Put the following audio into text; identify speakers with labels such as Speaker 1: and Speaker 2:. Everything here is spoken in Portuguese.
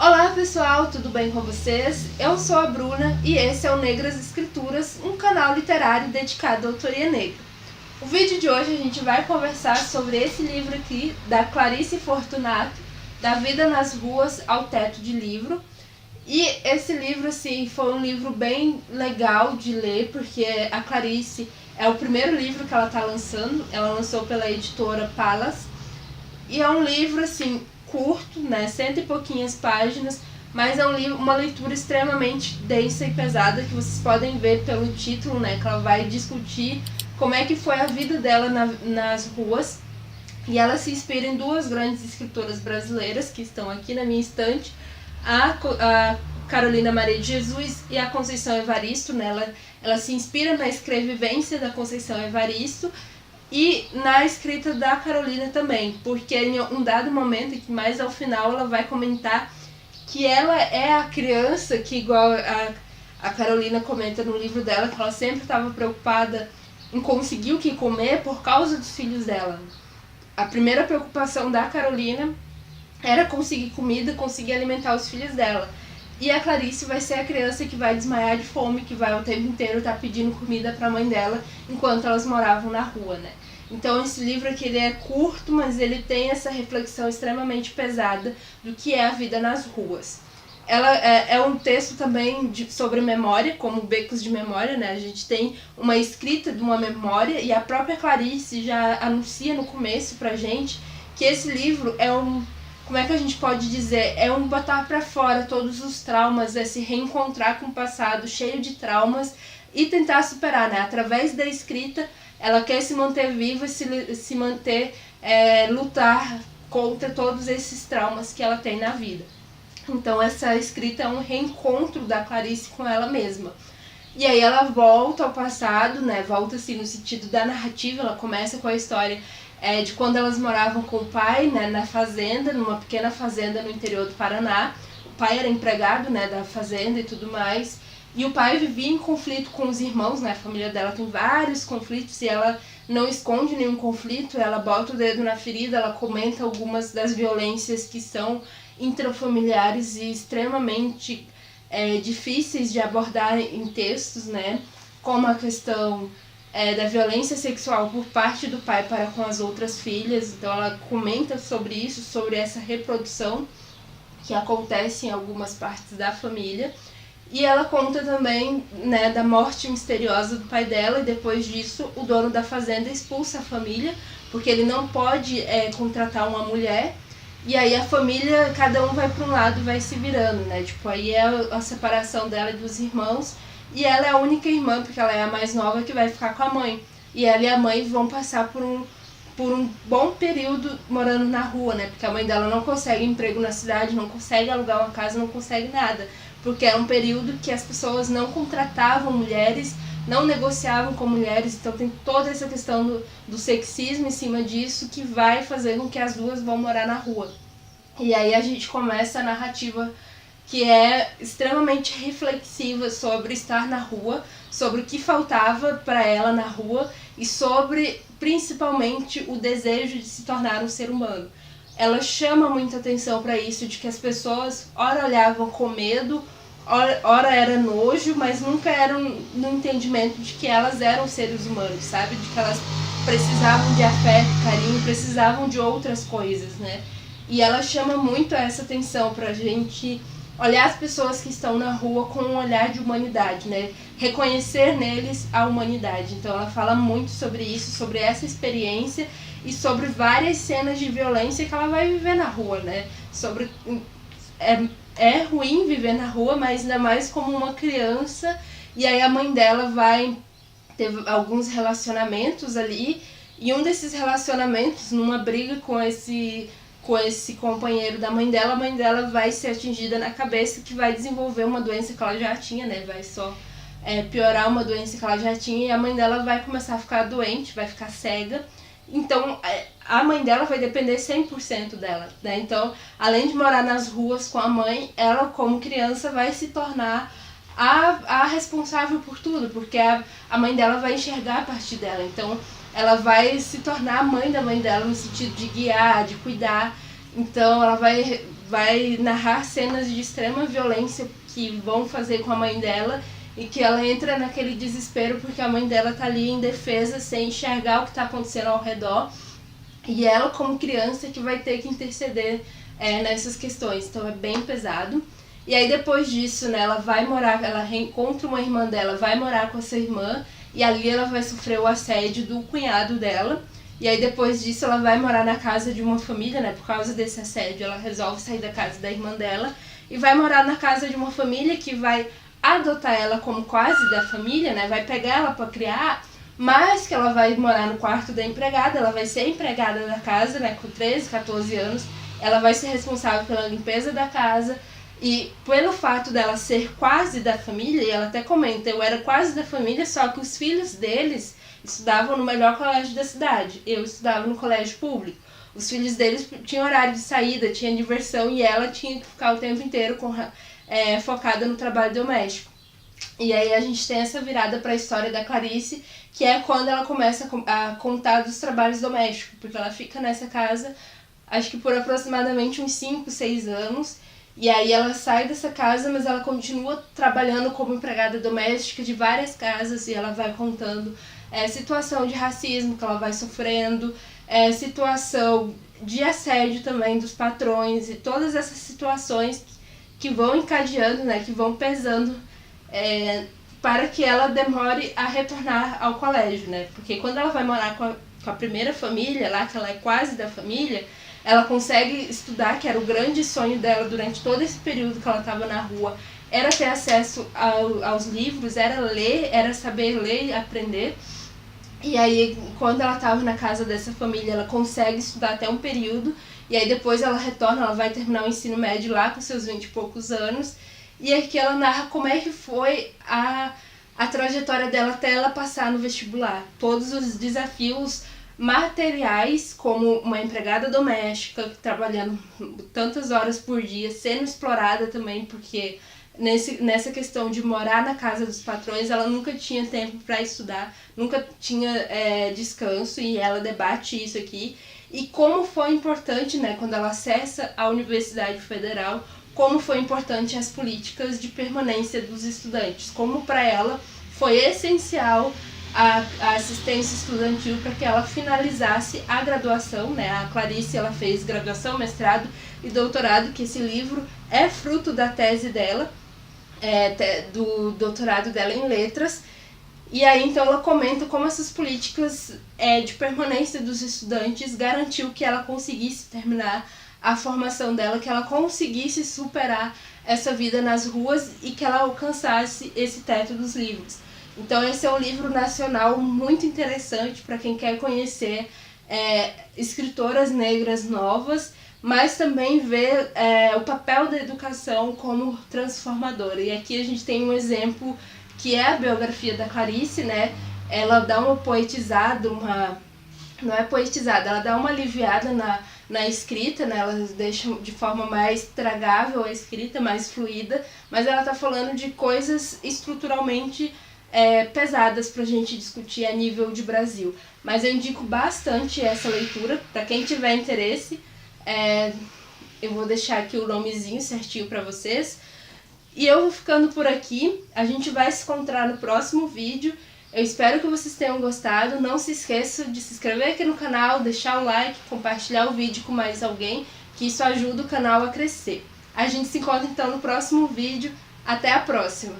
Speaker 1: Olá pessoal, tudo bem com vocês? Eu sou a Bruna e esse é o Negras Escrituras, um canal literário dedicado à autoria negra. O vídeo de hoje a gente vai conversar sobre esse livro aqui, da Clarice Fortunato, Da Vida nas Ruas ao Teto de Livro. E esse livro, assim, foi um livro bem legal de ler, porque a Clarice é o primeiro livro que ela está lançando, ela lançou pela editora Palas. E é um livro, assim, curto, né, 100 e pouquinhas páginas, mas é um livro, uma leitura extremamente densa e pesada, que vocês podem ver pelo título, né, que ela vai discutir como é que foi a vida dela nas ruas. E ela se inspira em duas grandes escritoras brasileiras que estão aqui na minha estante, a Carolina Maria de Jesus e a Conceição Evaristo, né, ela se inspira na escrevivência da Conceição Evaristo e na escrita da Carolina também, porque em um dado momento, que mais ao final, ela vai comentar que ela é a criança que, igual a Carolina comenta no livro dela, que ela sempre estava preocupada em conseguir o que comer por causa dos filhos dela. A primeira preocupação da Carolina era conseguir comida, conseguir alimentar os filhos dela. E a Clarice vai ser a criança que vai desmaiar de fome, que vai o tempo inteiro estar pedindo comida para a mãe dela, enquanto elas moravam na rua, né? Então esse livro aqui ele é curto, mas ele tem essa reflexão extremamente pesada do que é a vida nas ruas. Ela é um texto também sobre memória, como Becos de Memória, né? A gente tem uma escrita de uma memória e a própria Clarice já anuncia no começo pra gente que esse livro é como é que a gente pode dizer? É um botar pra fora todos os traumas, é se reencontrar com o passado cheio de traumas e tentar superar, né? Através da escrita, ela quer se manter viva e se manter, lutar contra todos esses traumas que ela tem na vida. Então essa escrita é um reencontro da Clarice com ela mesma. E aí ela volta ao passado, né? Volta assim no sentido da narrativa, ela começa com a história de quando elas moravam com o pai, né, na fazenda, numa pequena fazenda no interior do Paraná. O pai era empregado, né, da fazenda e tudo mais. E o pai vivia em conflito com os irmãos, né? A família dela tem vários conflitos e ela não esconde nenhum conflito, ela bota o dedo na ferida, ela comenta algumas das violências que são intrafamiliares e extremamente difíceis de abordar em textos, né? Como a questão da violência sexual por parte do pai para com as outras filhas. Então ela comenta sobre isso, sobre essa reprodução que acontece em algumas partes da família. E ela conta também, né, da morte misteriosa do pai dela, e depois disso o dono da fazenda expulsa a família, porque ele não pode contratar uma mulher. E aí a família, cada um vai para um lado e vai se virando, né? Tipo, aí é a separação dela e dos irmãos. E ela é a única irmã, porque ela é a mais nova, que vai ficar com a mãe. E ela e a mãe vão passar por um bom período morando na rua, né? Porque a mãe dela não consegue emprego na cidade, não consegue alugar uma casa, não consegue nada. Porque é um período que as pessoas não contratavam mulheres, não negociavam com mulheres, então tem toda essa questão do sexismo em cima disso que vai fazer com que as duas vão morar na rua. E aí a gente começa a narrativa que é extremamente reflexiva sobre estar na rua, sobre o que faltava para ela na rua e sobre, principalmente, o desejo de se tornar um ser humano. Ela chama muita atenção para isso, de que as pessoas ora olhavam com medo, ora era nojo, mas nunca eram no entendimento de que elas eram seres humanos, sabe? De que elas precisavam de afeto, carinho, precisavam de outras coisas, né? E ela chama muito essa atenção pra gente olhar as pessoas que estão na rua com um olhar de humanidade, né? Reconhecer neles a humanidade. Então ela fala muito sobre isso, sobre essa experiência e sobre várias cenas de violência que ela vai viver na rua, né? Sobre é ruim viver na rua, mas ainda mais como uma criança. E aí a mãe dela vai ter alguns relacionamentos ali, e um desses relacionamentos, numa briga com esse companheiro da mãe dela, a mãe dela vai ser atingida na cabeça, que vai desenvolver uma doença que ela já tinha, né? Vai só piorar uma doença que ela já tinha, e a mãe dela vai começar a ficar doente, vai ficar cega. Então a mãe dela vai depender 100% dela, né? Então, além de morar nas ruas com a mãe, ela como criança vai se tornar a responsável por tudo, porque a mãe dela vai enxergar a partir dela. Então ela vai se tornar a mãe da mãe dela, no sentido de guiar, de cuidar. Então ela vai vai narrar cenas de extrema violência que vão fazer com a mãe dela, e que ela entra naquele desespero porque a mãe dela tá ali em defesa, sem enxergar o que tá acontecendo ao redor, e ela, como criança, que vai ter que interceder nessas questões. Então é bem pesado. E aí depois disso, né, ela vai morar, ela reencontra uma irmã dela, vai morar com essa irmã, e ali ela vai sofrer o assédio do cunhado dela. E aí depois disso ela vai morar na casa de uma família, né, por causa desse assédio. Ela resolve sair da casa da irmã dela e vai morar na casa de uma família que vai adotar ela como quase da família, né, vai pegar ela para criar, mas que ela vai morar no quarto da empregada. Ela vai ser empregada da casa, né, com 13, 14 anos. Ela vai ser responsável pela limpeza da casa. E pelo fato dela ser quase da família, e ela até comenta, eu era quase da família, só que os filhos deles estudavam no melhor colégio da cidade. Eu estudava no colégio público. Os filhos deles tinham horário de saída, tinha diversão, e ela tinha que ficar o tempo inteiro focada no trabalho doméstico. E aí a gente tem essa virada para a história da Clarice, que é quando ela começa a contar dos trabalhos domésticos, porque ela fica nessa casa, acho que por aproximadamente uns 5, 6 anos, e aí ela sai dessa casa, mas ela continua trabalhando como empregada doméstica de várias casas, e ela vai contando situação de racismo que ela vai sofrendo, situação de assédio também dos patrões, e todas essas situações que vão encadeando, né, que vão pesando para que ela demore a retornar ao colégio, né? Porque quando ela vai morar com a primeira família, lá que ela é quase da família, ela consegue estudar, que era o grande sonho dela durante todo esse período que ela estava na rua, era ter acesso aos livros, era ler, era saber ler e aprender. E aí, quando ela estava na casa dessa família, ela consegue estudar até um período, e aí depois ela retorna, ela vai terminar o ensino médio lá com seus 20 e poucos anos, e aqui ela narra como é que foi a trajetória dela até ela passar no vestibular. Todos os desafios materiais, como uma empregada doméstica, trabalhando tantas horas por dia, sendo explorada também, porque nessa questão de morar na casa dos patrões, ela nunca tinha tempo para estudar, nunca tinha descanso, e ela debate isso aqui. E como foi importante, né, quando ela acessa a Universidade Federal, como foi importante as políticas de permanência dos estudantes, como para ela foi essencial a assistência estudantil para que ela finalizasse a graduação, né? A Clarice, ela fez graduação, mestrado e doutorado, que esse livro é fruto da tese dela, do doutorado dela em letras. E aí então ela comenta como essas políticas de permanência dos estudantes garantiu que ela conseguisse terminar a formação dela, que ela conseguisse superar essa vida nas ruas e que ela alcançasse esse teto dos livros. Então esse é um livro nacional muito interessante para quem quer conhecer escritoras negras novas, mas também ver o papel da educação como transformadora. E aqui a gente tem um exemplo que é a biografia da Clarice, né? Ela dá uma poetizada, não é poetizada, ela dá uma aliviada na escrita, né? Ela deixa de forma mais tragável a escrita, mais fluida, mas ela tá falando de coisas estruturalmente pesadas pra gente discutir a nível de Brasil. Mas eu indico bastante essa leitura, para quem tiver interesse. Eu vou deixar aqui o nomezinho certinho para vocês. E eu vou ficando por aqui, a gente vai se encontrar no próximo vídeo. Eu espero que vocês tenham gostado. Não se esqueçam de se inscrever aqui no canal, deixar o like, compartilhar o vídeo com mais alguém, que isso ajuda o canal a crescer. A gente se encontra então no próximo vídeo. Até a próxima!